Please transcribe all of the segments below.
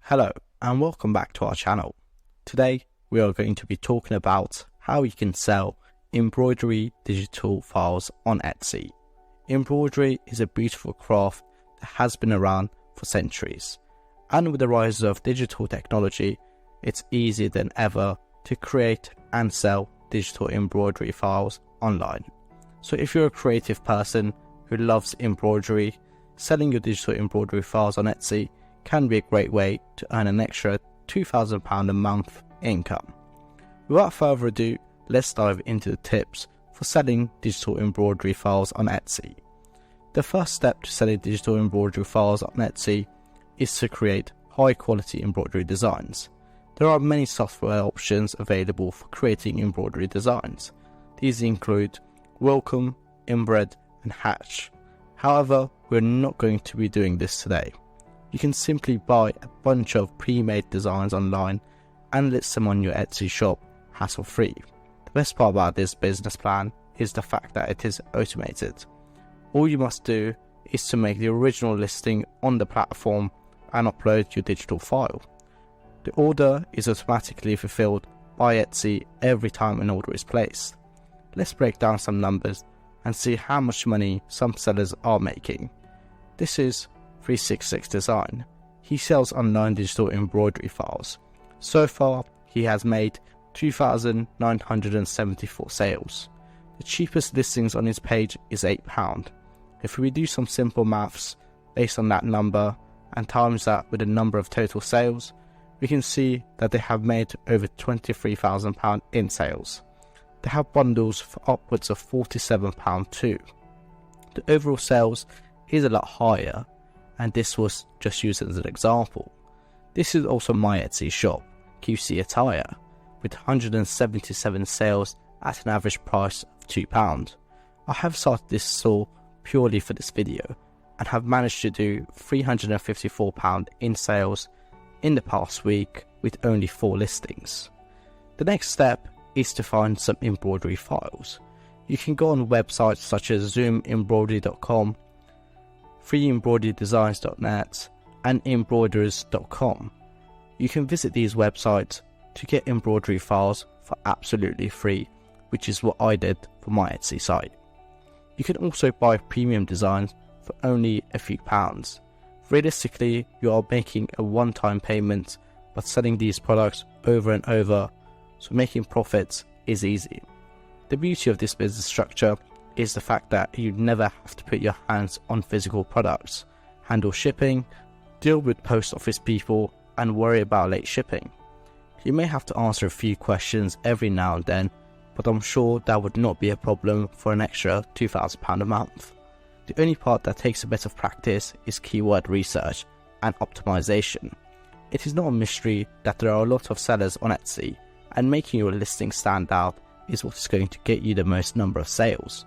Hello and welcome back to our channel. Today we are going to be talking about how you can sell embroidery digital files on Etsy. Embroidery is a beautiful craft that has been around for centuries, and with the rise of digital technology, it's easier than ever to create and sell digital embroidery files online. So if you're a creative person who loves embroidery, selling your digital embroidery files on Etsy can be a great way to earn an extra £2,000 a month income. Without further ado, let's dive into the tips for selling digital embroidery files on Etsy. The first step to selling digital embroidery files on Etsy is to create high quality embroidery designs. There are many software options available for creating embroidery designs. These include Welcome, Embroidery and Hatch. However, we're not going to be doing this today. You can simply buy a bunch of pre-made designs online and list them on your Etsy shop hassle-free. The best part about this business plan is the fact that it is automated. All you must do is to make the original listing on the platform and upload your digital file. The order is automatically fulfilled by Etsy every time an order is placed. Let's break down some numbers and see how much money some sellers are making. This is 366 Design. He sells online digital embroidery files. So far, he has made 2,974 sales. The cheapest listings on his page is £8. If we do some simple maths based on that number and times that with the number of total sales, we can see that they have made over £23,000 in sales. They have bundles for upwards of £47 too. The overall sales is a lot higher, and this was just used as an example. This is also my Etsy shop, QC Attire, with 177 sales at an average price of £2. I have started this store purely for this video and have managed to do £354 in sales in the past week with only 4 listings. The next step is to find some embroidery files. You can go on websites such as zoomembroidery.com, freeembroiderydesigns.net and embroiderers.com. You can visit these websites to get embroidery files for absolutely free, which is what I did for my Etsy site. You can also buy premium designs for only a few pounds. Realistically, you are making a one-time payment but selling these products over and over, so making profits is easy. The beauty of this business structure is the fact that you never have to put your hands on physical products, handle shipping, deal with post office people and worry about late shipping. You may have to answer a few questions every now and then, but I'm sure that would not be a problem for an extra £2,000 a month. The only part that takes a bit of practice is keyword research and optimization. It is not a mystery that there are a lot of sellers on Etsy, and making your listing stand out is what is going to get you the most number of sales.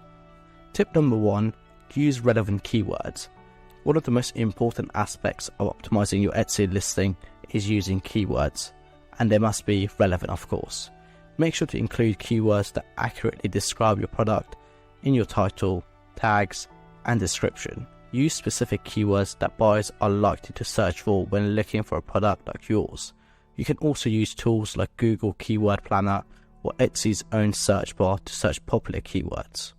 Tip number 1, use relevant keywords. One of the most important aspects of optimizing your Etsy listing is using keywords, and they must be relevant, of course. Make sure to include keywords that accurately describe your product in your title, tags, and description. Use specific keywords that buyers are likely to search for when looking for a product like yours. You can also use tools like Google Keyword Planner or Etsy's own search bar to search popular keywords.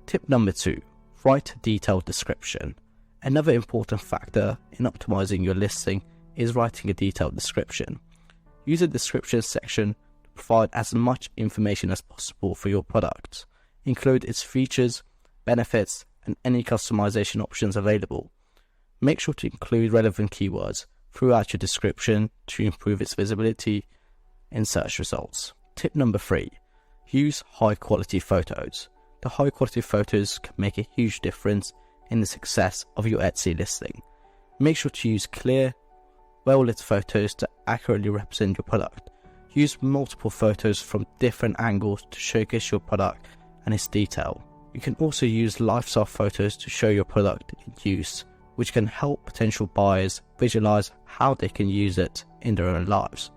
Tip number 2, write a detailed description. Another important factor in optimizing your listing is writing a detailed description. Use the description section to provide as much information as possible for your product. Include its features, benefits, and any customization options available. Make sure to include relevant keywords throughout your description to improve its visibility in search results. Tip number 3, use high quality photos. The high quality photos can make a huge difference in the success of your Etsy listing. Make sure to use clear, well-lit photos to accurately represent your product. Use multiple photos from different angles to showcase your product and its detail. You can also use lifestyle photos to show your product in use, which can help potential buyers visualize how they can use it in their own lives.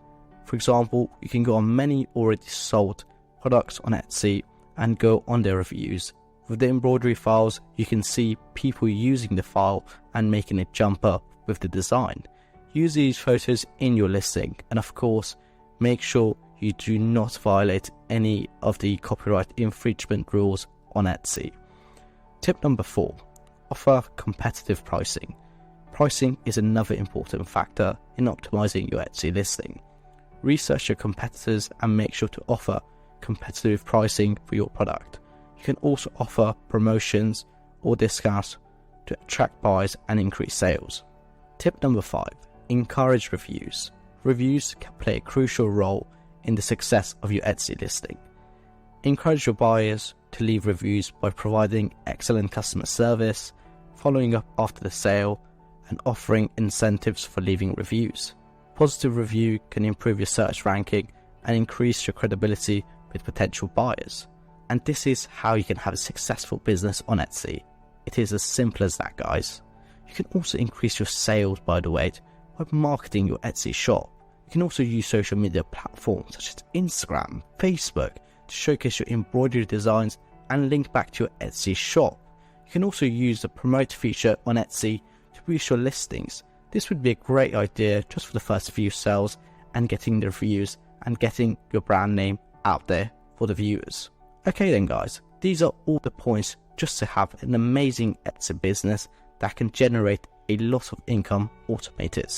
For example, you can go on many already sold products on Etsy and go on their reviews. With the embroidery files, you can see people using the file and making it jump up with the design. Use these photos in your listing, and of course, make sure you do not violate any of the copyright infringement rules on Etsy. Tip number 4, offer competitive pricing. Pricing is another important factor in optimizing your Etsy listing. Research your competitors and make sure to offer competitive pricing for your product. You can also offer promotions or discounts to attract buyers and increase sales. Tip number 5, encourage reviews. Reviews can play a crucial role in the success of your Etsy listing. Encourage your buyers to leave reviews by providing excellent customer service, following up after the sale, and offering incentives for leaving reviews. Positive review can improve your search ranking and increase your credibility with potential buyers. And this is how you can have a successful business on Etsy. It is as simple as that, guys. You can also increase your sales, by the way, by marketing your Etsy shop. You can also use social media platforms such as Instagram, Facebook to showcase your embroidery designs and link back to your Etsy shop. You can also use the promote feature on Etsy to boost your listings. This would be a great idea just for the first few sales and getting the reviews and getting your brand name out there for the viewers. Okay then guys, these are all the points just to have an amazing Etsy business that can generate a lot of income automated.